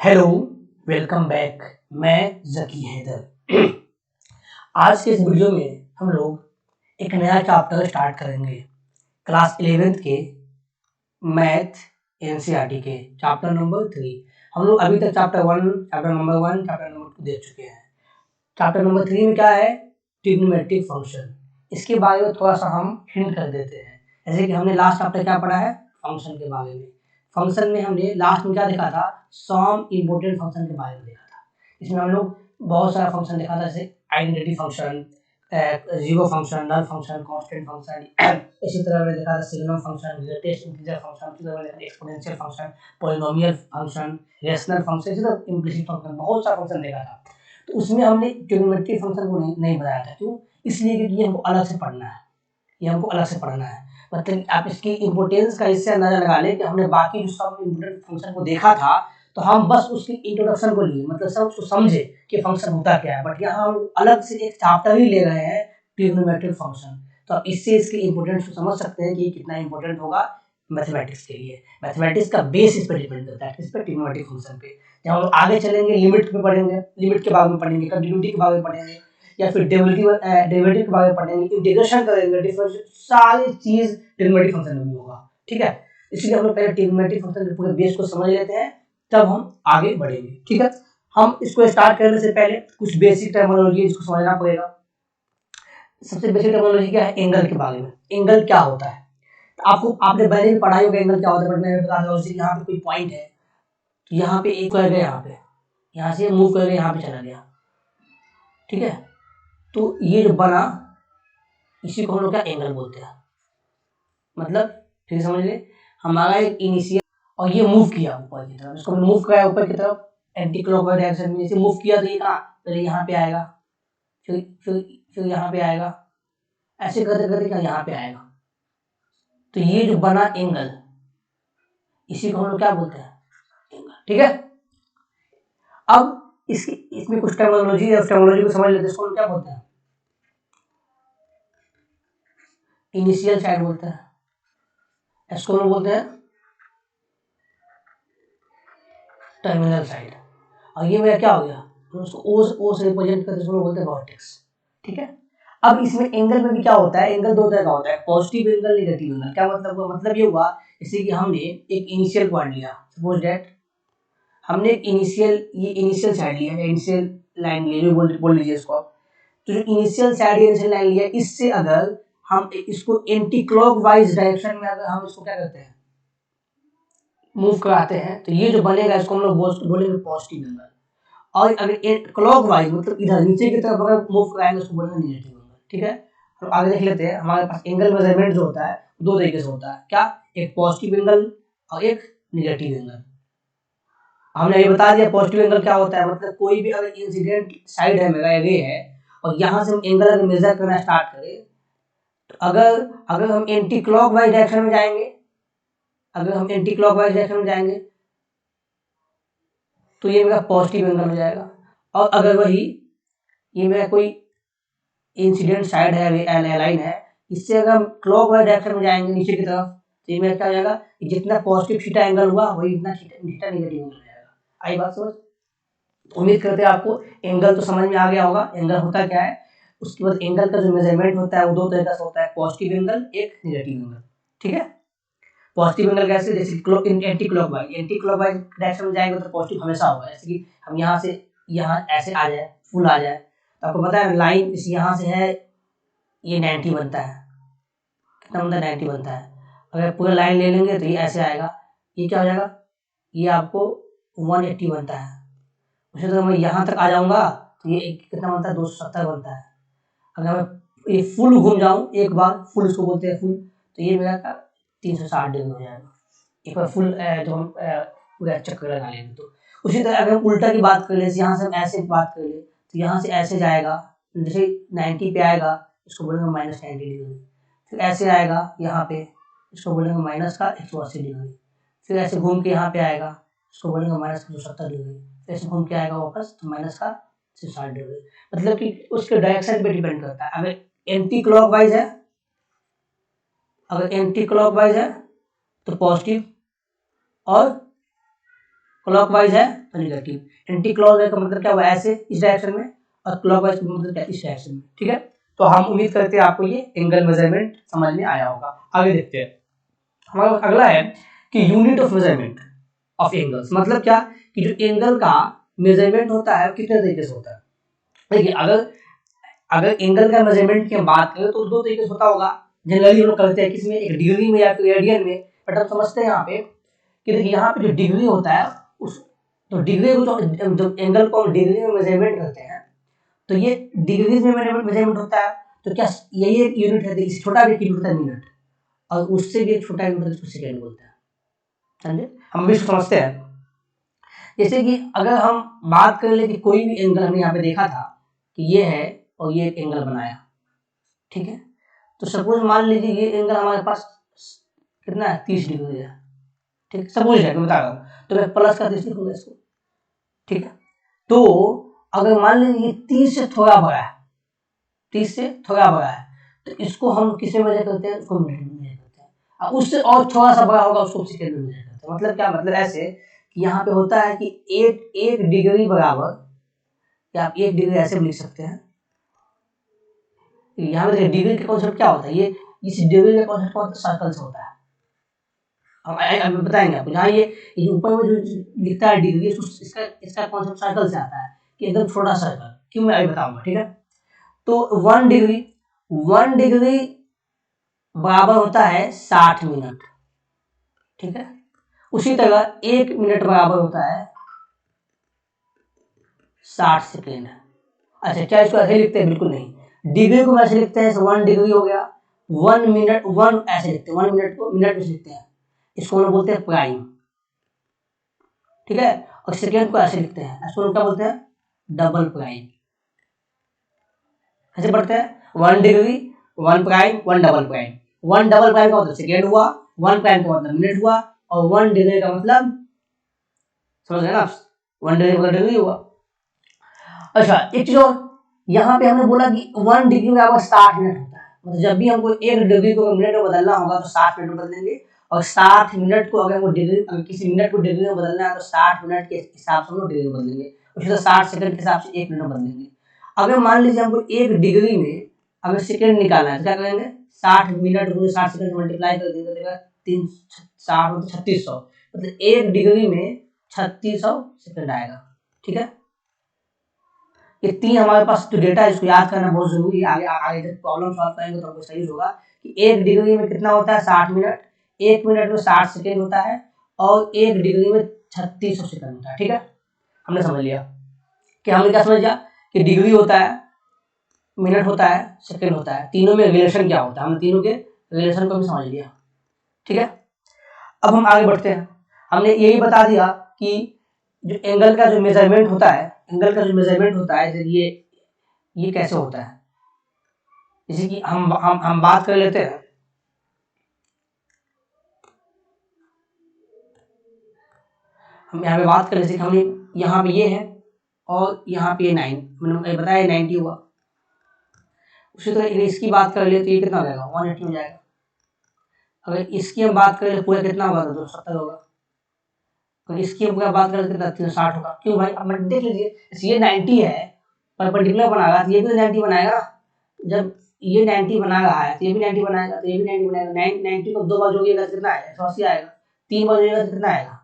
Hello, welcome back. मैं जकी हैदर। आज के इस वीडियो में हम लोग एक नया चैप्टर स्टार्ट करेंगे। क्लास 11th के मैथ एनसीईआरटी के चैप्टर नंबर 3। हम लोग अभी तक चैप्टर नंबर 1, चैप्टर नंबर 2 देख चुके हैं। चैप्टर नंबर 3 में क्या है? Trigonometric function. इसके बारे में थोड़ा सा हम हिंट कर देते हैं। जैसे कि हमने लास्ट चैप्टर क्या पढ़ा है? फंक्शन के बारे में। फंक्शन में हमने लास्ट में क्या देखा था? सम इम्पोर्टेंट फंक्शन के बारे में देखा था। इसमें हम लोग बहुत सारा फंक्शन देखा था, जैसे आइडेंटिटी फंक्शन, जीरो फंक्शन, नल फंक्शन, कांस्टेंट फंक्शन। इसी तरह हमने देखा था signum function, greatest integer function, इसी तरह exponential function, polynomial function, rational function, इसी तरह इम्प्लिसिट फंक्शन, बहुत सारा फंक्शन देखा था। तो उसमें हमने ट्रिग्नोमेट्रिक फंक्शन को नहीं बनाया था। क्यों? इसलिए क्योंकि ये हमको अलग से पढ़ना है। ये हमको अलग से पढ़ना है। मतलब आप इसकी इम्पोर्टेंस का इससे अंदाजा लगा लें कि हमने बाकी जो सब इम्पोर्टेंट फंक्शन को देखा था, तो हम बस उसकी इंट्रोडक्शन को लिए, मतलब सब उसको समझे कि फंक्शन होता क्या है। बट यहाँ हम अलग से एक चैप्टर ही ले रहे हैं, ट्रिग्नोमेट्रिक फंक्शन। तो आप इससे इसकी इम्पोर्टेंस को समझ सकते हैं कि कितना इंपॉर्टेंट होगा मैथमेटिक्स के लिए। मैथमेटिक्स का बेस इस पर डिपेंड करता है, किस पे? ट्रिग्नोमेट्रिक फंक्शन पे। जब हम आगे चलेंगे लिमिट पे पढ़ेंगे, लिमिट के बारे में पढ़ेंगे, कंटिन्यूटी के बारे में पढ़ेंगे, या फिर डेरिवेटिव के बारे में पढ़ेंगे, इंटीग्रेशन करेंगे, डिफरेंशियल, सारी चीज ट्रिग्नोमेट्रिक फंक्शन में भी होगा। ठीक है, इसलिए हम लोग पहले ट्रिग्नोमेट्रिक फंक्शन के पूरे बेस को समझ लेते हैं, तब हम आगे बढ़ेंगे। ठीक है, हम इसको स्टार्ट करने से पहले कुछ बेसिक टर्मिनोलॉजी इसको समझना पड़ेगा। सबसे बेसिक टर्मिनोलॉजी क्या है? एंगल के बारे में। एंगल क्या होता है? तो आपने पहले भी पढ़ाई होगा एंगल क्या होता है, बट मैं बता रहा हूँ। जैसे यहाँ पे कोई पॉइंट है, तो यहाँ पे एक कर गया, यहाँ से मूव करके यहाँ पे चला गया। ठीक है, तो ये जो बना, इसी को हम लोग क्या एंगल बोलते हैं। मतलब फिर समझ ले, हमारा एक इनिशियल, और ये मूव किया ऊपर की तरफ, इसको मूव कराया ऊपर की तरफ एंटी क्लॉकवाइज डायरेक्शन में। जैसे मूव किया तो ये कहाँ? पहले यहाँ पे आएगा, फिर यहाँ पे आएगा, ऐसे करते करते क्या यहाँ पे आएगा। तो ये जो बना एंगल, इसी को हम लोग क्या बोलते हैं? एंगल। ठीक है, अब इसमें कुछ टर्मिनोलॉजी है, उस टर्मिनोलॉजी को समझ लेते हैं। इसको हम क्या बोलते हैं? इनिशियल साइड बोलते हैं। इसको हम बोलते हैं टर्मिनल साइड। और ये मेरा क्या हो गया? उसको ओ से रिप्रेजेंट करते हैं, बोलते हैं वर्टेक्स। ठीक है, अब इसमें एंगल में भी क्या होता है? एंगल दो तरह का होता है, पॉजिटिव एंगल, नेगेटिव एंगल। क्या मतलब हुआ? मतलब ये हुआ, जैसे कि हमने एक इनिशियल पॉइंट लिया, सपोज दैट हमने एक इनिशियल साइड लिया, इनिशियल लाइन ली, बोल लीजिए इसको। तो जो इनिशियल साइड इनिशियल लाइन लिया, इससे अगर हम इसको एंटी क्लॉकवाइज डायरेक्शन में अगर हम इसको क्या करते हैं, मूव कराते हैं, तो ये जो बनेगा इसको हम लोग बोलेंगे पॉजिटिव एंगल। और अगर क्लॉकवाइज मतलब इधर नीचे की तरफ अगर मूव कराएंगे, उसको बोलेंगे नेगेटिव एंगल। ठीक है, तो आगे देख लेते हैं। हमारे पास एंगल मेजरमेंट जो होता है दो तरीके से होता है। क्या? एक पॉजिटिव एंगल और एक नेगेटिव एंगल। हमने ये बता दिया पॉजिटिव एंगल क्या होता है। मतलब कोई भी अगर इंसिडेंट साइड है, मेरा रे है, और यहाँ से हम एंगल अगर मेजर करना स्टार्ट करें, तो अगर हम एंटी क्लॉकवाइज डायरेक्शन में जाएंगे, तो ये मेरा पॉजिटिव एंगल हो जाएगा। और अगर वही ये मेरा कोई इंसिडेंट साइड है, लाइन है, इससे अगर हम क्लॉकवाइज डायरेक्शन में जाएंगे नीचे की तरफ, तो ये मेरा क्या हो जाएगा? जितना पॉजिटिव थीटा एंगल हुआ, वही इतना थीटा नेगेटिव एंगल हो जाएगा। आई बात समझ? उम्मीद करते हैं आपको एंगल तो समझ में आ गया होगा, एंगल होता क्या है। उसके बाद एंगल का जो मेजरमेंट होता है वो दो तरीके से होता है, पॉजिटिव एंगल, एक नेगेटिव एंगल। ठीक है, पॉजिटिव एंगल कैसे? जैसे एंटी क्लॉकवाइज डायरेक्शन में जाएंगे तो पॉजिटिव हमेशा होगा। जैसे कि हम यहाँ से यहाँ ऐसे आ जाए, फुल आ जाए, तो आपको पता है लाइन इस यहाँ से है, ये 90 बनता है। कितना बनता है? 90 बनता है। अगर पूरा लाइन ले लेंगे तो ये ऐसे आएगा, ये क्या हो जाएगा? ये आपको 180 बनता है। उसी तरह मैं यहाँ तक आ जाऊंगा तो ये कितना बनता है? 270 बनता है। अगर मैं ये फुल घूम जाऊं एक बार, फुल इसको बोलते हैं फुल, तो ये मेरा 360 डिग्री हो जाएगा। एक बार फुल जो हम पूरा चक्कर लगा लेंगे। तो उसी तरह अगर हम उल्टा की बात कर ले, यहाँ से हम ऐसे बात कर ले, तो यहाँ से ऐसे जाएगा, जैसे 90 पे आएगा, इसको बोलेंगे -90 डिग्री। फिर ऐसे आएगा यहाँ पे, इसको बोलेंगे माइनस का 180 डिग्री। फिर ऐसे घूम के यहाँ पे आएगा, इसको बोलेंगे -270 डिग्री। फिर ऐसे घूम के आएगा वापस, तो -60 डिग्री। मतलब कि उसके डायरेक्शन पे डिपेंड करता है। अगर एंटी क्लॉकवाइज है, तो पॉजिटिव, और क्लॉकवाइज है तो नेगेटिव, एंटी क्लॉकवाइज का मतलब क्या हुआ, ऐसे इस डायरेक्शन में, और क्लॉकवाइज का मतलब क्या, इस डायरेक्शन में। ठीक है, तो हम उम्मीद करते हैं आपको ये एंगल मेजरमेंट समझ में आया होगा। आगे देखते हैं, हमारा अगला है कि unit of measurement of angles, मतलब क्या कि जो एंगल का मेजरमेंट होता है कितने तरीके से होता है। देखिए अगर एंगल का मेजरमेंट की हम बात करें तो दो तरीके से होता होगा, जनरली हम लोग करते हैं किसमें, एक डिग्री में या फिर रेडियन में। बट हम समझते हैं यहाँ पे कि देखिए यहाँ पे जो डिग्री होता है उस, तो डिग्री को जो एंगल को हम डिग्री में मेजरमेंट करते हैं तो ये डिग्री में मेजरमेंट होता है। तो क्या यही एक यूनिट है, देखिए छोटा भी यूनिट होता है मिनट, और उससे भी एक छोटा यूनिट है जिसको सेकेंड बोलते हैं। समझे, हम भी समझते हैं। जैसे कि अगर हम बात कर ले कि कोई भी एंगल हमने यहाँ पे देखा था कि ये है और ये एक एंगल बनाया, ठीक है, तो सपोज मान लीजिए ये एंगल हमारे पास कितना है, 30 डिग्री है। ठीक, सपोज है मैं बता रहा हूँ, तो मैं प्लस का 30 लिखूंगा इसको। ठीक है, तो अगर मान लीजिए ये 30 से थोड़ा बड़ा है, 30 से थोड़ा बड़ा है, तो इसको हम किसमें मेजर करते हैं, उसको मिनट में मेजर करते हैं, और उससे और थोड़ा सा बड़ा होगा उसको सेकंड में मेजर करते हैं। मतलब क्या, मतलब ऐसे कि यहाँ पे होता है कि एक डिग्री बराबर, या आप 1 डिग्री ऐसे भी लिख सकते हैं। यहाँ पे डिग्री का कॉन्सेप्ट क्या होता है, ये इस डिग्री का कॉन्सेप्ट क्या होता है, सर्कल से होता है। हम बताएंगे आपको, जहाँ ये ऊपर में जो लिखता है डिग्री, इसका कॉन्सेप्ट सर्कल से आता है कि एकदम छोटा सर्कल, क्यों मैं अभी बताऊंगा। ठीक है, तो 1 डिग्री बराबर होता है 60 मिनट। ठीक है, उसी तरह 1 मिनट बराबर होता है 60 सेकेंड। अच्छा, क्या इसको ऐसे लिखते हैं, बिल्कुल नहीं, डिग्री को ऐसे लिखते हैं, 1 डिग्री हो गया, 1 मिनट, 1 ऐसे लिखते हैं, 1 मिनट को मिनट में लिखते हैं, इसको हम बोलते हैं प्राइम। ठीक है, और सेकेंड को ऐसे लिखते हैं, इसको क्या बोलते हैं, डबल प्राइम। ऐसे पढ़ते हैं, 1 degree, 1 prime, 1 double prime. 1 double prime का मतलब सेकेंड हुआ, 1 प्राइम का मतलब मिनट हुआ, और 1 डिग्री का मतलब, समझ गए ना, 1 डिग्री का मतलब डिग्री हुआ। अच्छा, एक चीज और, यहाँ पे हमने बोला कि 1 डिग्री बराबर 60 मिनट होता है, मतलब जब भी हमको 1 डिग्री को मिनट में बदलना होगा तो 60 मिनट में बदलेंगे, और 60 मिनट को अगर वो डिग्री, अगर किसी मिनट को डिग्री में बदलना है तो 60 मिनट के हिसाब से हम डिग्री में बदलेंगे, उसी तरह 60 सेकंड के हिसाब से 1 मिनट में बदलेंगे। अगर मान लीजिए हमको 1 डिग्री में अगर सेकंड निकालना है तो क्या करेंगे, 60 मिनट को 60 सेकंड मल्टीप्लाई कर देंगे, तो 3 60 3600, मतलब 1 डिग्री में 3600 सेकंड आएगा। ठीक है, ये 3 हमारे पास जो डेटा है इसको याद करना बहुत जरूरी है। आगे आगे जब प्रॉब्लम सॉल्व करेंगे तो हमको सही होगा कि 1 डिग्री में कितना होता है, 60 मिनट, 1 मिनट में 60 सेकंड होता है, और 1 डिग्री में 3600 सेकंड होता है। ठीक है, हमने समझ लिया कि हमने क्या समझ लिया कि डिग्री होता है, मिनट होता है, सेकंड होता है, तीनों में रिलेशन क्या होता है, हमने तीनों के रिलेशन को भी समझ लिया। ठीक है, अब हम आगे बढ़ते हैं। हमने यही बता दिया कि जो एंगल का जो मेजरमेंट होता है, एंगल का जो मेजरमेंट होता है, ये कैसे होता है। जैसे कि हम बात कर लेते हैं, हम यहाँ पे बात कर लेते हैं, हमने यहाँ पे ये है और यहाँ पे 9, मैंने बताया 90 हुआ। उसी तरह इसकी बात कर ले तो ये कितना हो जाएगा, 180 हो जाएगा। अगर इसकी हम बात करें पूरा कितना होगा, तो 270 होगा। अगर इसकी हम बात करें कितना, 360 होगा। क्यों भाई, अब देख लीजिए, ये 90 है, परपेंडिकुलर बनाएगा तो ये भी 90 बनाएगा। जब ये 90 बना रहा है तो ये भी 90 बनाएगा, तो ये भी 90 बनाएगा। 90 को 2 बार जोड़िएगा तो कितना आएगा, 180 आएगा। 3 बार जोड़िएगा तो कितना आएगा,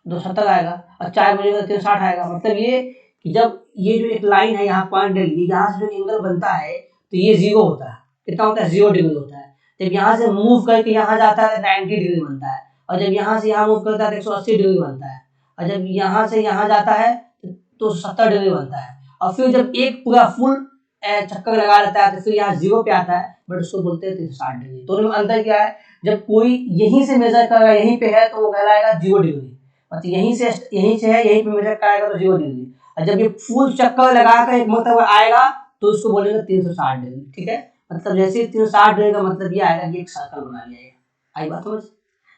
270 आएगा, और 4 बार जोड़िएगा तो 360 आएगा। मतलब ये कि जब ये जो एक लाइन है यहाँ पॉइंट ले लीजिए, यहाँ से जो एंगल बनता है तो ये 0 होता है, कितना होता है, 0 डिग्री होता है। जब यहाँ से मूव करके यहाँ जाता है तो 90 डिग्री बनता है, और जब यहाँ से यहाँ मूव करता है तो 180 डिग्री बनता है, और जब यहाँ से यहाँ जाता है तो 70 डिग्री बनता है। और फिर जब एक पूरा फुल चक्कर लगा लेता है तो फिर यहाँ 0 पे आता है, बट उसको बोलते हैं 360 डिग्री। दोनों में अंतर क्या है, जब कोई यहीं से मेजर करेगा यहीं पे है तो वो कहलाएगा 0 डिग्री, मतलब यहीं से है यहीं पे मेजर करेगा तो 0 डिग्री, और जब ये फुल चक्कर लगाकर एक मतलब आएगा तो उसको बोलेंगे 360 डिग्री। ठीक है, मतलब जैसे 360 डिग्री का मतलब ये आएगा कि एक सर्कल बना लिया। आई बात समझ,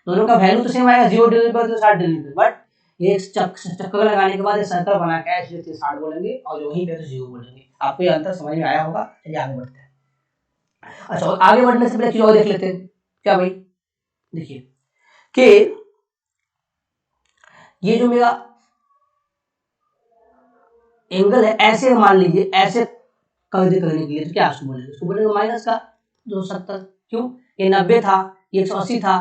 दोनों का वैल्यू तो सेम आएगा, 0 डिग्री पर 360 डिग्री पे, बट ये चक्कर लगाने के बाद सर्कल बना के इसलिए 360 बोलेंगे, और वहीं पे तो 0 बोलेंगे। आपको ये अंतर समझ में आया होगा। चलिए आगे बढ़ते हैं। अच्छा, आगे बढ़ने से पहले चीज और देख लेते हैं। क्या भाई, देखिए कि ये जो मेरा एंगल है ऐसे मान लीजिए, ऐसे करने के लिए तो क्या उसको बोलेंगे, उसको बोलेंगे माइनस का 270। क्यों, ये 90 था, ये 180 था,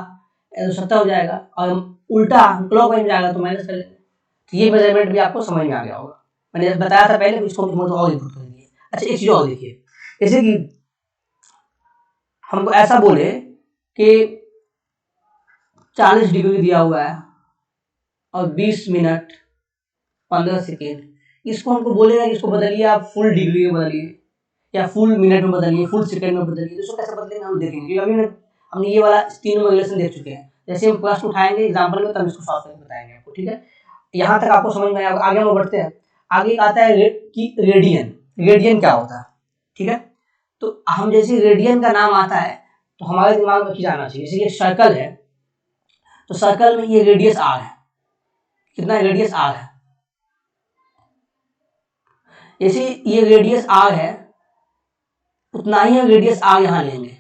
270 हो जाएगा, और उल्टा क्लॉकवाइज में जाएगा तो माइनस कर लेंगे। तो ये मेजरमेंट भी आपको समझ में आ गया होगा, मैंने बताया था पहले, इसको तो और इम्प्रूव कर दिए। अच्छा एक चीज और देखिए, जैसे कि हमको ऐसा बोले कि 40 डिग्री दिया हुआ है और 20 मिनट 15 सेकेंड, इसको हमको बोलेगा कि इसको बदलिए आप फुल डिग्री में बदलिए या फुल मिनट में बदलिए, फुल सेकेंड में बदलिए। तो इसको कैसे बदलेंगे हम देखेंगे, क्योंकि अभी हमने ये वाला तीनों रिलेशन देख चुके हैं। जैसे हम क्लास उठाएंगे एग्जाम्पल में, तब इसको सॉल्व करके बताएंगे आपको, ठीक है। यहाँ तक आपको समझ में आया, आगे हम बढ़ते हैं। आगे आता है कि रेडियन, रेडियन क्या होता है, ठीक है। तो हम जैसे रेडियन का नाम आता है तो हमारे दिमाग में क्या आना चाहिए, जैसे ये सर्कल है तो सर्कल में ये रेडियस आर है, कितना रेडियस आर है, जैसे ये रेडियस आर है उतना ही हम रेडियस आर यहाँ लेंगे,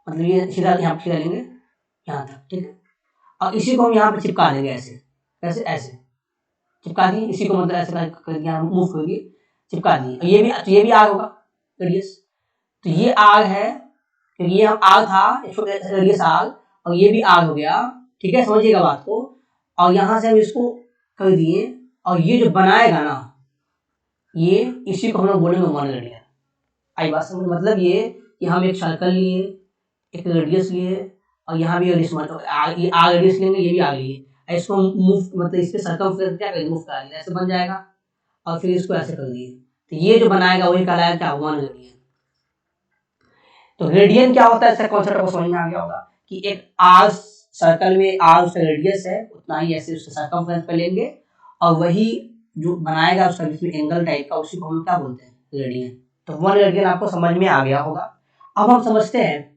मतलब ये सीधा यहाँ सीधा लेंगे यहाँ तक, ठीक है। और इसी को हम यहाँ पे चिपका देंगे, ऐसे ऐसे ऐसे चिपका दिए, इसी को मतलब ऐसे कर दिया, मूव कर दिए, चिपका दिए। ये भी आर होगा रेडियस, तो ये आर है क्योंकि ये हम आर था रेडियस आर, और ये भी आर हो गया, ठीक है, समझिएगा बात को। और यहाँ से हम इसको कर दिए, और ये जो बनाएगा ना, ये इसी को हम लोग बोलेंगे 1 रेडियन। आई बात समझ, मतलब ये कि हम एक सर्कल लिए, एक रेडियस लिए, और यहाँ भी रेडियस, ये आर रेडियस लेंगे, ये भी आर लिए, इसको मूव मतलब इस पे सर्कमफ्रेंस क्या करेंगे, मूव करा दिया, ऐसे बन जाएगा, और फिर इसको ऐसे कर दिए, तो ये जो बनाएगा वही कहलाएगा क्या, 1 रेडियन। तो रेडियन क्या होता है, इसका कॉन्सेप्ट आपको समझ में आ गया होगा कि एक आर सर्कल में आर उसका रेडियस है, उतना ही ऐसे उसके सर्कमफ्रेंस पे लेंगे, और वही जो बनाएगा उसका जिसमें एंगल टाइप का, उसी को हम क्या बोलते हैं, रेडियन। तो 1 रेडियन आपको समझ में आ गया होगा। अब हम समझते हैं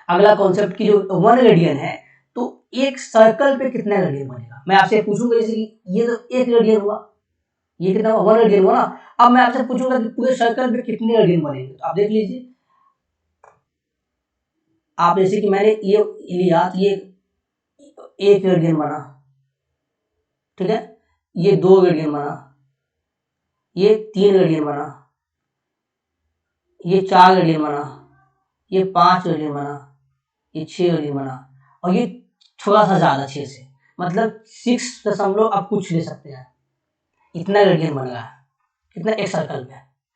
अगला कॉन्सेप्ट की, जो 1 रेडियन है तो एक सर्कल पे कितना रेडियन बनेगा। मैं आपसे पूछूंगा, जैसे कि ये तो 1 रेडियन हुआ, ये कितना 1 रेडियन हुआ ना। अब मैं आपसे पूछूंगा कि पूरे सर्कल पे कितने रेडियन बनेंगे, तो आप देख लीजिए। आप जैसे कि मैंने ये लिया, तो ये 1 रेडियन बना, ठीक है, ये 2 रेडियन बना, ये 3 रेडियन बना, ये 4 रेडियन बना, ये 5 रेडियन बना, ये 6 रेडियन बना, और ये थोड़ा सा ज्यादा 6 से, मतलब 6 अब कुछ ले सकते हैं, इतना रेडियन बन रहा है, कितना, एक सर्कल पे।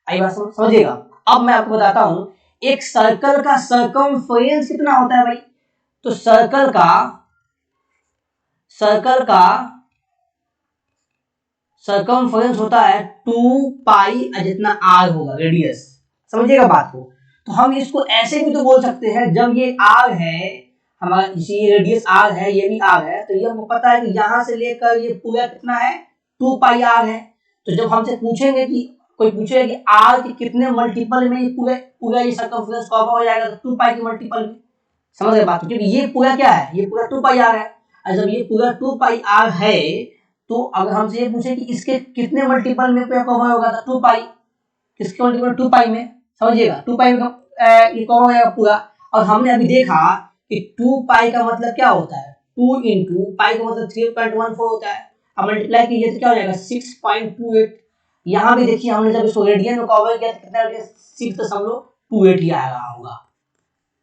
आई बात समझिएगा। अब मैं आपको बताता हूं एक सर्कल का सर्कमफ्रेंस कितना होता है भाई। तो सर्कल का सर्कमफ्रेंस होता है 2 पाई, जितना आर होगा रेडियस, समझिएगा बात को। तो हम इसको ऐसे भी तो बोल सकते हैं, जब ये आर है हमारा, ये रेडियस आर है, ये भी आर है, तो ये हमको पता है कि यहाँ से लेकर ये पूरा कितना है, 2 पाई आर है। तो जब हमसे पूछेंगे कि कोई पूछेगा कि आर के कितने मल्टीपल में ये पूरा ये सर्कमफ्रेंस कवर हो जाएगा, तो 2 पाई के मल्टीपल में, समझ गए बात, क्योंकि ये पूरा क्या है, ये पूरा 2 पाई आर है। और जब ये पूरा 2 पाई आर है, तो अगर हमसे ये पूछे कि इसके कितने मल्टीपल में कवर होगा, तो 2 पाई, किसके मल्टीपल, 2 पाई में, समझिएगा 2 पाई में ये कवर हो जाएगा पूरा। और हमने अभी देखा कि 2 पाई का मतलब क्या होता है, 2 इंटू पाई का मतलब 3.14 होता है, अब मल्टीप्लाई कीजिए तो क्या हो जाएगा 6.28। यहाँ भी देखिए हमने जब इसको रेडियन में कवर किया तो कितना 6.28 ही आया होगा,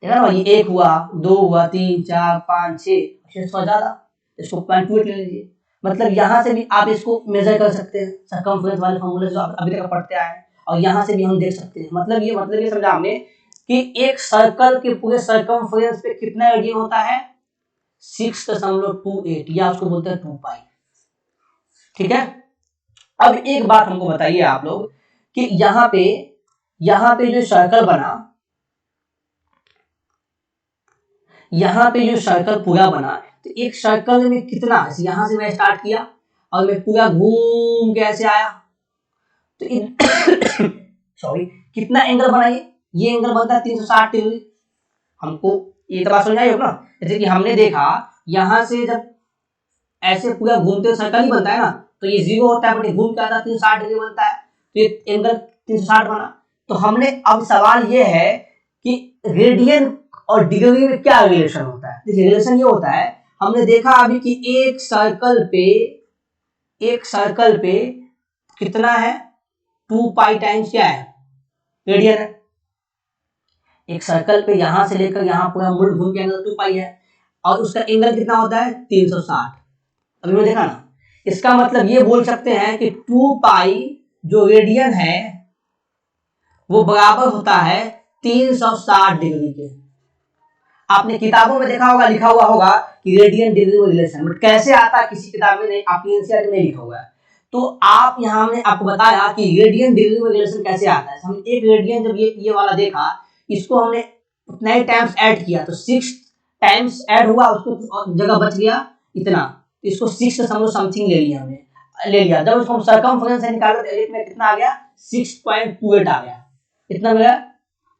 देखा ना, ये 1 हुआ, 2 हुआ, 3 4 5 6 ज्यादा, इसको 0.28 ले लीजिए। मतलब यहाँ से भी आप इसको मेजर कर सकते हैं, सर्कमफ्रेंस वाले फॉर्मूले जो आप अभी तक पढ़ते आए हैं, और यहाँ से भी हम देख सकते हैं। मतलब ये समझा हमने कि एक सर्कल के पूरे सर्कमफ्रेंस पे कितना रेडियन होता है, 6.28, या उसको बोलते हैं 2 पाई, ठीक है। अब एक बात हमको बताइए आप लोग कि यहाँ पे जो सर्कल बना, यहाँ पे जो सर्कल पूरा बना, तो एक सर्कल में कितना, यहां से मैं स्टार्ट किया और मैं पूरा घूम के ऐसे आया, तो सॉरी कितना एंगल बना, ये एंगल बनता है 360 डिग्री। हमको ये तो बात समझ आई होगा ना। जैसे कि हमने देखा यहां से जब ऐसे पूरा घूमते सर्कल ही बनता है ना, तो ये 0 होता है, बट घूम के आता 360 डिग्री बनता है, तो ये एंगल 360 बना। तो हमने अब सवाल ये है कि रेडियन और डिग्री में क्या रिलेशन होता है। रिलेशन ये होता है हमने देखा अभी कि एक सर्कल पे कितना है, 2 पाई टाइम्स क्या है, रेडियन है। एक सर्कल पे यहां से लेकर यहां पूरा मुड़ घूम के एंगल 2 पाई है, और उसका एंगल कितना होता है, 360। अभी मैंने देखा ना, इसका मतलब ये बोल सकते हैं कि 2 पाई जो रेडियन है वो बराबर होता है 360 डिग्री के। आपने किताबों में देखा होगा, लिखा हुआ होगा कि रेडियन डिग्री में रिलेशन, बट कैसे आता है किसी किताब में नहीं, आपकी एनसीईआरटी में नहीं लिखा हुआ है। तो आप यहाँ हमने आपको बताया कि रेडियन डिग्री में रिलेशन कैसे आता है। हमने एक रेडियन जब ये वाला देखा, इसको हमने उतना ही टाइम्स ऐड किया तो 6 टाइम्स ऐड हुआ, उसको जगह बच गया इतना, इसको 6 समथिंग ले लिया हमने, ले लिया। जब उसको हम सर्कमफ्रेंस से निकालो तो इसमें कितना आ गया, 6.28 आ गया, इतना मिला।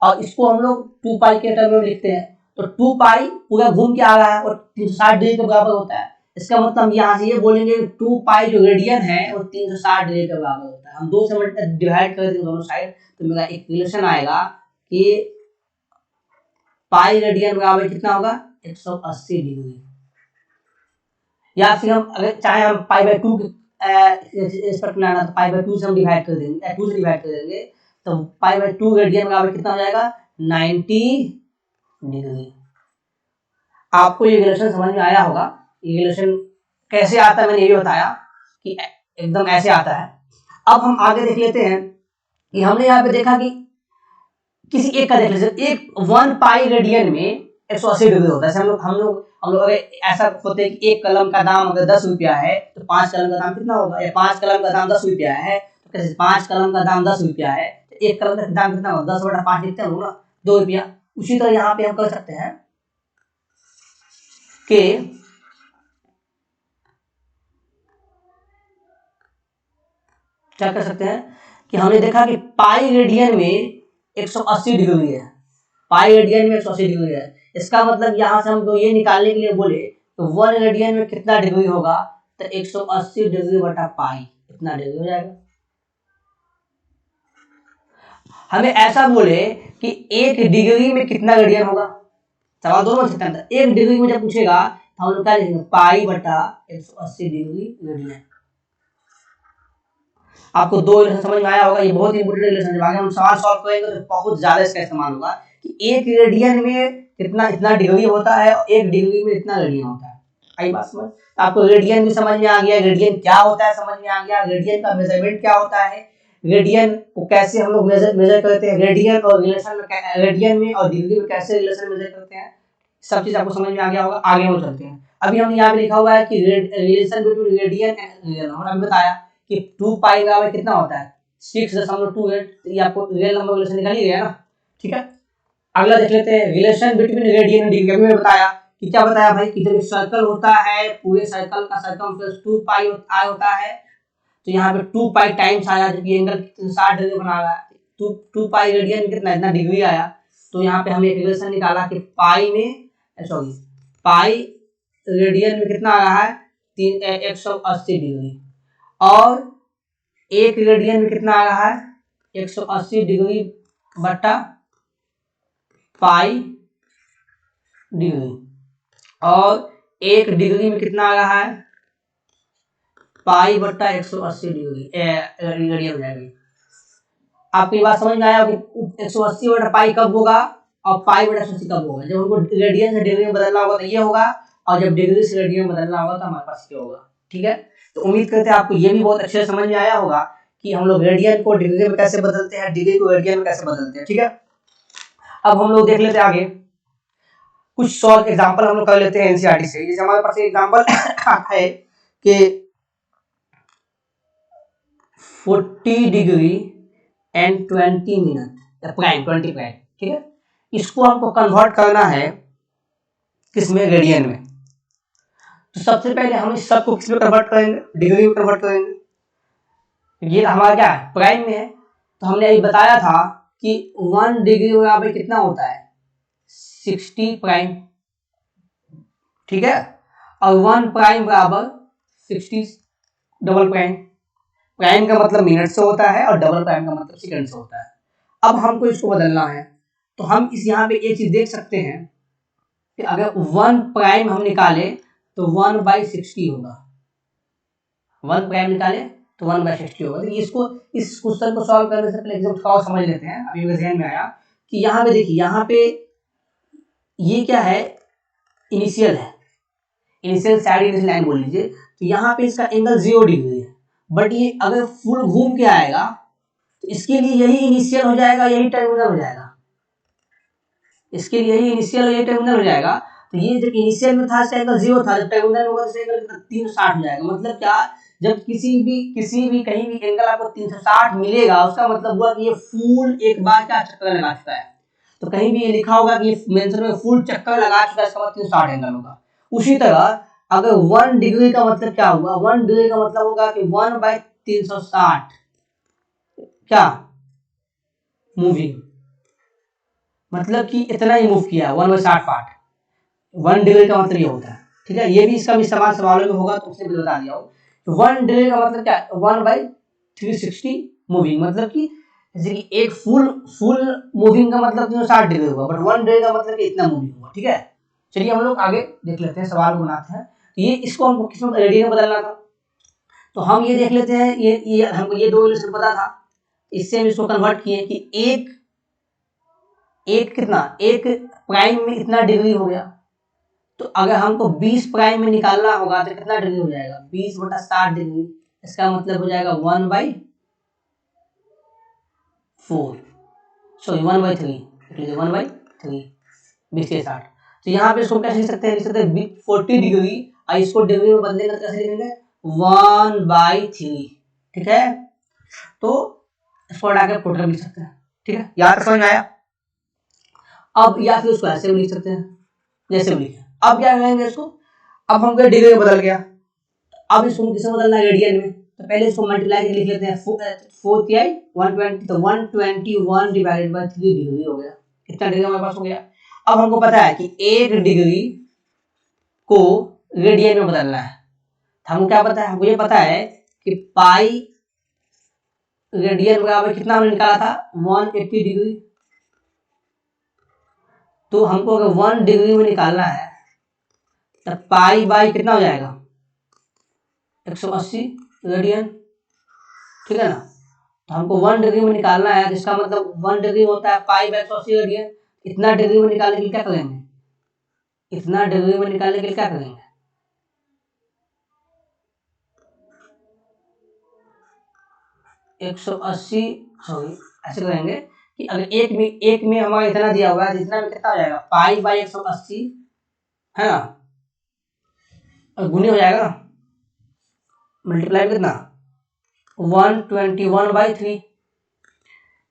और इसको हम लोग 2 पाई के टर्म में लिखते हैं, तो 2 पाई पूरा घूम के आ रहा है और 360 डिग्री के बराबर होता है। इसका मतलब यहाँ से ये बोलेंगे 2 पाई जो रेडियन है वो 360 डिग्री के बराबर होता है। हम 2 से डिवाइड कर देंगे दोनों साइड, तो मेरा एक रिलेशन आएगा कि पाई रेडियन बराबर कितना होगा, 180 डिग्री। या फिर हम अगर चाहे हम पाई बाय 2 इस पर बनाना, तो पाई बाय 2 से हम डिवाइड कर देंगे, 2 से डिवाइड कर देंगे, तो पाई बाय 2 रेडियन बराबर कितना हो जाएगा, 90 डिग्री। आपको ये रिलेशन समझ में आया होगा। ये रिलेशन कैसे आता है मैंने ये भी बताया कि एकदम ऐसे आता है। अब हम आगे देख लेते हैं कि हमने यहाँ पे देखा कि किसी एक का देख लीजिए, एक 1 पाई रेडियन में 180 डिग्री होता है। हम लोग अगर ऐसा होते हैं कि एक कलम का दाम अगर 10 रुपया है तो 5 कलम का दाम कितना होगा, या 5 कलम का दाम 10 रुपया है तो कैसे 5 कलम का दाम 10 रुपया है तो एक कलम का दाम कितना होगा, 10/5 लिखते हैं ना, 2 रुपया। उसी तरह यहाँ पे हम कर सकते हैं कि क्या कर सकते हैं कि हमने देखा कि पाई रेडियन में 180 डिग्री है, पाई रेडियन में 180 डिग्री है। इसका मतलब यहाँ से हमको ये निकालने के लिए बोले तो 1 रेडियन में कितना डिग्री होगा, तो 180 डिग्री बटा पाई, इतना डिग्री हो जाएगा। हमें ऐसा बोले कि 1 डिग्री में कितना रेडियन होगा, सवाल दोनों में सकता है। 1 डिग्री में जब पूछेगा तो हम लोग क्या लिखेंगे, पाई बटा 180 डिग्री रेडियन। आपको 2 रिलेशन समझ में आया होगा, ये बहुत इंपोर्टेंट रिलेशन है। आगे हम सवाल सॉल्व करेंगे तो बहुत ज्यादा इसका इस्तेमाल होगा कि 1 रेडियन में कितना इतना डिग्री होता है और 1 डिग्री में इतना रेडियन होता है। आई बात समझ, तो आपको रेडियन भी समझ में आ गया, रेडियन क्या होता है समझ में आ गया, रेडियन का मेजरमेंट क्या होता है, रेडियन को कैसे हम लोग मेजर करते हैं, रेडियन और रिलेशन में, रेडियन में और डिग्री में कैसे रिलेशन मेजर करते हैं, सब चीज आपको समझ में आ गया होगा। आगे हम चलते हैं। अभी हमने यहाँ पे लिखा हुआ है कि relation between radian and real number. अभी बताया कि 2 पाई बराबर कितना होता है, 6.28। ये आपको रियल नंबर रिलेशन निकाल ही गया ना, ठीक है। अगला देख लेते हैं relation between radian and degree. अभी मैंने बताया कि क्या बताया भाई कि जब एक सर्कल होता है, पूरे सर्कल का सर्कमफ्रेंस 2 पाई होता है, तो यहाँ पे 2 पाई टाइम्स आया, जब ये एंगल 60 डिग्री बना रहा है, 2 पाई रेडियन में कितना इतना डिग्री आया। तो यहाँ पे हमने एक रिलेशन निकाला कि पाई रेडियन में कितना आ रहा है, 180 डिग्री, और 1 रेडियन में कितना आ रहा है, 180 डिग्री बटा पाई डिग्री, और 1 डिग्री में कितना आ रहा है, पाई बटा 180 डिग्री रेडियन हो जाएगी। आपकी बात समझ में आया कि 180 बटा पाई कब होगा और पाई बटा 180 कब होगा, जब हमको रेडियन से डिग्री में बदलना होगा तो ये होगा, और जब डिग्री से रेडियन में बदलना होगा तो हमारे पास ये होगा, ठीक है। तो उम्मीद करते हैं आपको ये भी बहुत अच्छे से समझ में आया होगा कि हम लोग रेडियन को डिग्री में कैसे बदलते हैं, डिग्री को रेडियन में कैसे बदलते हैं, ठीक है। अब हम लोग देख लेते हैं आगे कुछ सॉल्व एग्जांपल हम लोग कर लेते हैं एनसीईआरटी से। जैसे हमारे पास एग्जांपल है कि 40 डिग्री एंड 20 मिनट या प्राइम 20 प्राइम, ठीक है। इसको हमको कन्वर्ट करना है किसमें, रेडियन में। तो सबसे पहले हम इस सब को किस में कन्वर्ट करेंगे, डिग्री में कन्वर्ट करेंगे। ये हमारा क्या है, प्राइम में है। तो हमने अभी बताया था कि 1 डिग्री बराबर कितना होता है, 60 प्राइम, ठीक है। और 1 प्राइम बराबर 60 डबल प्राइम। प्राइम का मतलब मिनट से होता है और डबल प्राइम का मतलब सेकंड से होता है। अब हमको इसको बदलना है, तो हम इस यहाँ पे एक चीज देख सकते हैं कि अगर 1 प्राइम हम निकाले तो 1/60 होगा। 1 प्राइम निकाले तो 1/60 होगा। तो इसको इस क्वेश्चन को सॉल्व करने से पहले एग्जाम्पल को समझ लेते हैं। अभी मेरे ध्यान में आया कि यहाँ पे देखिए, यहाँ पे ये क्या है, इनिशियल है, इनिशियल साइड इनिशियल लाइन बोल लीजिए। तो यहाँ पे इसका एंगल 0 डिग्री है, बट ये अगर फुल घूम के आएगा तो इसके लिए यही इनिशियल हो जाएगा, यही टर्मिनल हो जाएगा, इसके लिए यही इनिशियल और यही टर्मिनल हो जाएगा। तो ये जब इनिशियल में था इसका एंगल 0 था, जब टर्मिनल में होगा तो एंगल 360 हो जाएगा। मतलब क्या, जब किसी भी कहीं भी एंगल आपको 360 मिलेगा, उसका मतलब हुआ कि ये फुल एक बार क्या चक्कर लगा चुका है। तो कहीं भी ये लिखा होगा कि ये मेंशन में फुल चक्कर लगा चुका है, इसका मतलब 360 एंगल होगा। उसी तरह अगर 1 डिग्री का मतलब क्या हुआ, 1 डिग्री का मतलब होगा कि 1/360 क्या मूविंग, मतलब कि इतना ही मूव किया, 1/60 पार्ट। 1 डिग्री का मतलब ये होता है, ठीक है। ये भी इसका भी इस्तेमाल सवालों में होगा, तो उसने भी बता दिया हो। तो 1 डिग्री का मतलब क्या, 1/360 मूविंग, मतलब कि जैसे कि एक फुल मूविंग का मतलब 360 डिग्री होगा, बट 1 डिग्री का मतलब कि इतना मूविंग होगा, ठीक है। चलिए हम लोग आगे देख लेते हैं, सवाल को बनाते हैं। तो ये इसको हमको किसमें रेडियन में बदलना था, तो हम ये देख लेते हैं। ये हमको ये 2 इक्वेशन पता था, इससे हम इसको कन्वर्ट किए कि एक कितना, एक प्राइम में इतना डिग्री हो गया। तो अगर हमको 20 प्राइम में निकालना होगा तो कितना डिग्री हो जाएगा, 20/60 डिग्री। इसका मतलब हो जाएगा 1/4, सॉरी 1/3, 1/3, 20 के 60। तो यहाँ पे इसको कैसे लिख सकते हैं, 40 डिग्री, और इसको डिग्री में बदलेंगे तो कैसे लिखेंगे, 1/3, ठीक है। तो इसको हटा के टोटल लिख सकते हैं, ठीक है। यहाँ तक समझ आया। अब या फिर उसको ऐसे भी लिख सकते हैं जैसे भी लिखे। अब क्या करेंगे इसको, अब हमको डिग्री में बदल गया, अब इसको किसमें बदलना है, रेडियन में। तो पहले इसको मल्टीप्लाई करके लिख लेते हैं, 4 120, तो 121/3 डिग्री हो गया। कितना डिग्री हमारे पास हो गया। अब हमको पता है कि 1 डिग्री को रेडियन में बदलना है। हमको क्या पता है, हमको ये पता है कि पाई रेडियन बराबर कितना हमने निकाला था, 180 डिग्री। तो हमको अगर 1 डिग्री में निकालना है तो पाई बाई कितना हो जाएगा, 180 रेडियन, ठीक है ना। तो हमको 1 डिग्री में निकालना है, जिसका मतलब 1 डिग्री होता है पाई बाई 180 रेडियन। इतना डिग्री में निकालने के लिए क्या करेंगे, इतना डिग्री में निकालने के लिए क्या करेंगे, 180, सॉरी ऐसे करेंगे कि अगर एक में हमारा इतना दिया हुआ है, जितना में कितना हो जाएगा, पाई बाई 180 है ना, और गुने हो जाएगा ना, मल्टीप्लाई कितना 121/3,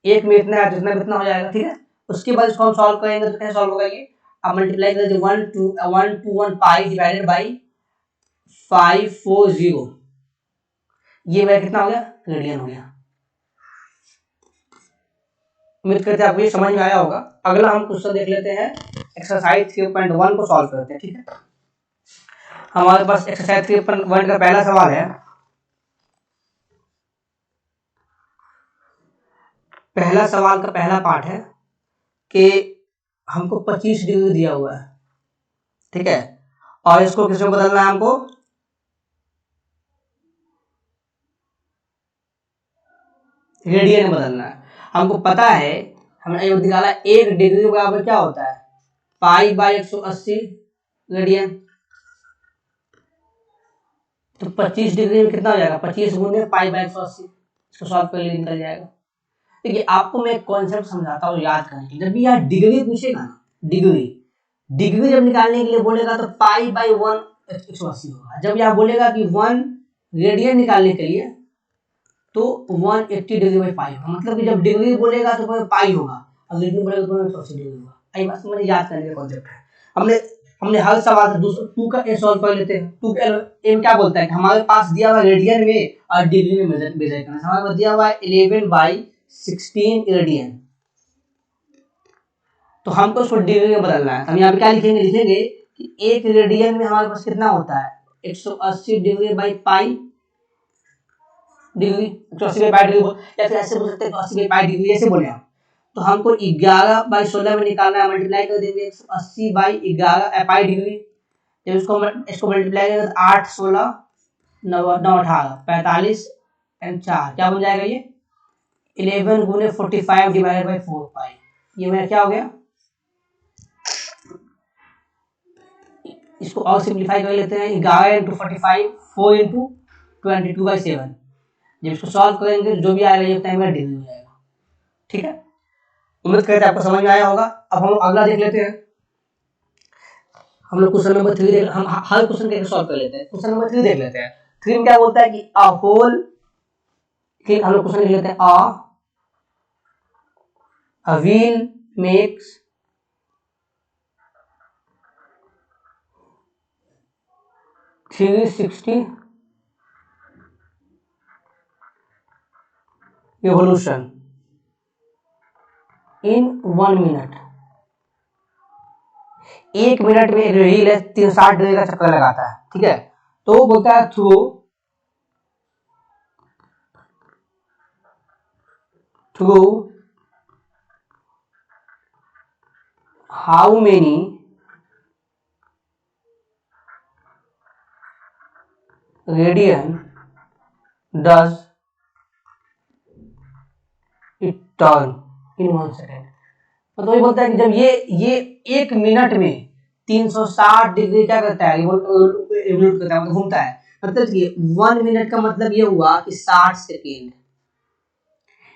एक में इतना है जितना कितना हो जाएगा, ठीक है। उसके बाद इसको हम सॉल्व करेंगे तो कैसे सॉल्व होगा ये, अब मल्टीप्लाई कर दीजिए 121 पाई डिवाइडेड बाई 540, ये मेरा कितना हो गया, रेडियन हो गया। उम्मीद करते हैं आपको ये समझ में आया होगा। अगला हम क्वेश्चन देख लेते हैं, एक्सरसाइज 3.1 को सॉल्व करते हैं, ठीक है। हमारे पास एक्सरसाइज 3.1 का पहला सवाल है। पहला सवाल का पहला पार्ट है कि हमको 25 डिग्री दिया हुआ है, ठीक है, और इसको किसमें बदलना है, हमको रेडियन में बदलना है। हमको पता है, हमने ये निकाला 1 डिग्री बराबर क्या होता है, पाई बाई 180 रेडियन। तो 25 डिग्री में कितना हो जाएगा, 25 गुने पाई बाई 180, इसको सॉल्व कर लिए निकल जाएगा। देखिए आपको मैं एक कॉन्सेप्ट समझाता हूँ, याद करने। जब भी यहाँ डिग्री पूछेगा ना, डिग्री जब निकालने के लिए बोलेगा तो पाई बाई 180 होगा। जब यहाँ बोलेगा कि 1 रेडियन निकालने के लिए तो 180 डिग्री बाई पाई होगा। मतलब कि जब डिग्री बोलेगा तो पाई होगा, और रेडियन बोलेगा तो 180 डिग्री होगा। आई बात समझ, याद करने का कॉन्सेप्ट है। हमने हर सवाल से 2 का ए सॉल्व कर लेते हैं। 2 का ए क्या बोलता है कि हमारे पास दिया हुआ रेडियन में और डिग्री में मेजर करना है। हमारे पास दिया हुआ है 11/16 रेडियन, तो हमको उसको डिग्री में बदलना है। हम यहाँ पे क्या लिखेंगे कि 1 रेडियन में हमारे पास कितना होता है, 180 degree by pi degree, 180 by pi degree, या फिर ऐसे बोल सकते हैं 180 बाई पाई डिग्री, ऐसे बोले हम। तो हमको 11/16 में निकालना है, मल्टीप्लाई कर देंगे 180 बाई 11 पाई डिग्री। जब इसको मल्टीप्लाई करेंगे तो 8 16 9 18 45 एंड 4 क्या बन जाएगा ये 11 गुने 45 डिवाइडेड बाई 4 पाई। ये मेरा क्या हो गया, इसको और सिंप्लीफाई कर लेते हैं 11 इंटू 45 4 इंटू 22/7। जब इसको सॉल्व करेंगे जो भी आएगा ये टाइम डिग्री हो जाएगा। ठीक है, उम्मीद करते हैं आपको समझ में आया होगा। अब हम अगला देख लेते हैं। हम लोग क्वेश्चन नंबर 3 देख, हम हर क्वेश्चन कैसे सॉल्व कर लेते हैं। क्वेश्चन नंबर 3 देख लेते हैं। 3 में क्या बोलता है कि अ होल, हम लोग क्वेश्चन लिख लेते हैं a wheel makes 360 revolution in 1 minute। 1 minute में एक व्हील है 360 डिग्री का चक्कर लगाता है। ठीक है, तो बोलता है through how many radian does it turn in 1 second. मतलब ये बोलता है कि जब ये 1 मिनट में 360 डिग्री क्या करता है, रिवोल्यूट करता है, मतलब घूमता है। मतलब कि 1 मिनट का मतलब ये हुआ कि 60 सेकेंड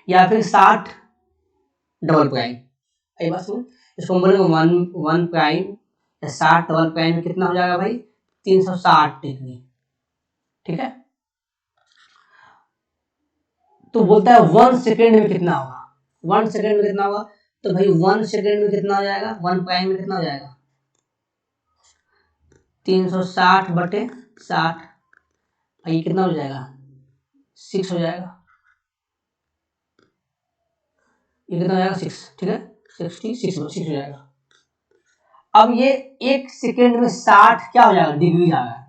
या फिर 60 डबल प्राइम। आई बात सुन, इसको हम बोलेंगे 1 प्राइम या 60 डबल प्राइम में कितना हो जाएगा भाई 360 डिग्री। ठीक है, तो बोलता है 1 सेकेंड में कितना होगा, 1 सेकेंड में कितना होगा। तो भाई 1 सेकेंड में कितना हो जाएगा, 1 प्राइम में कितना हो जाएगा 360 बटे 60, ये कितना हो जाएगा 6 हो जाएगा। ये कितना हो जाएगा 6। ठीक है, 66 हो जाएगा। अब ये 1 सेकेंड में 60 क्या हो जाएगा डिग्री आ रहा है।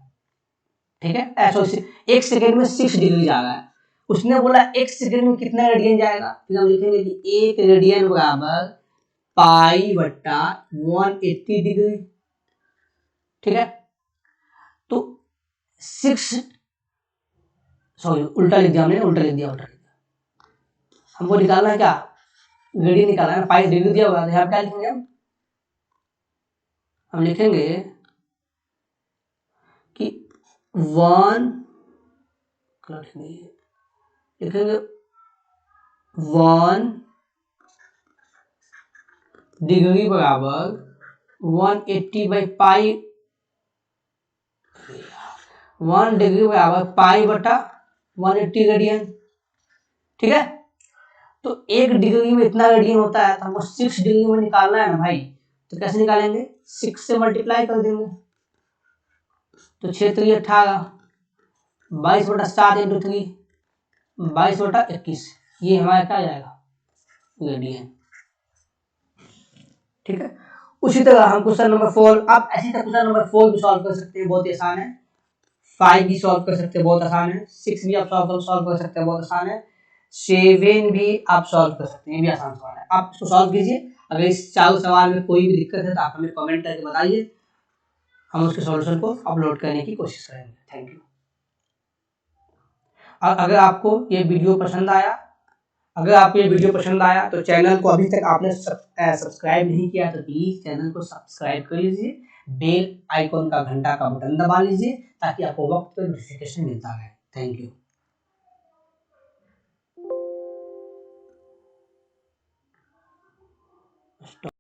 ठीक है, ऐसा 1 सेकेंड में 6 डिग्री आ रहा है। उसने बोला 1 सेकेंड में कितना रेडियन जाएगा, फिर हम लिखेंगे कि 1 रेडियन बराबर पाई बट्टा 180 डिग्री। ठीक है, तो 6 सॉरी उल्टा लिख दिया हमने, उल्टा लिख दिया। हमको निकालना है क्या, रेडियन निकालना है। 5 डिग्री दिया हुआ है, यहाँ क्या लिखेंगे हम लिखेंगे कि 1 लिखेंगे 1 डिग्री बराबर 180 बाई पाई, 1 डिग्री बराबर पाई बटा 180 रेडियन। ठीक है, तो 1 डिग्री में इतना रेडियन होता है, तो हमको 6 डिग्री में निकालना है ना भाई। तो कैसे निकालेंगे, 6 से मल्टीप्लाई कर देंगे तो 6 3 18, 22 बटा 7 इंटू 3 22 बटा 21, ये हमारा क्या जाएगा रेडियन। ठीक है, उसी तरह हम क्वेश्चन नंबर 4, आप ऐसी तरह क्वेश्चन नंबर 4 भी सॉल्व कर सकते हैं, बहुत ही आसान है। 5 भी सॉल्व कर सकते हैं, बहुत आसान है। 6 भी आप सॉल्व कर सकते हैं, बहुत आसान है। 7 भी आप सॉल्व कर सकते हैं, ये भी आसान सवाल है। आप इसको सॉल्व कीजिए। अगर इस 4 सवाल में कोई भी दिक्कत है तो आप हमें कमेंट करके बताइए, हम उसके सॉल्यूशन को अपलोड करने की कोशिश करेंगे। Thank you. अगर आपको ये वीडियो पसंद आया, तो चैनल को अभी तक आपने सब्सक्राइब नहीं किया तो प्लीज चैनल को सब्सक्राइब कर लीजिए, बेल आइकॉन का घंटा का बटन दबा लीजिए ताकि आपको वक्त पर नोटिफिकेशन मिलता रहे। Thank you.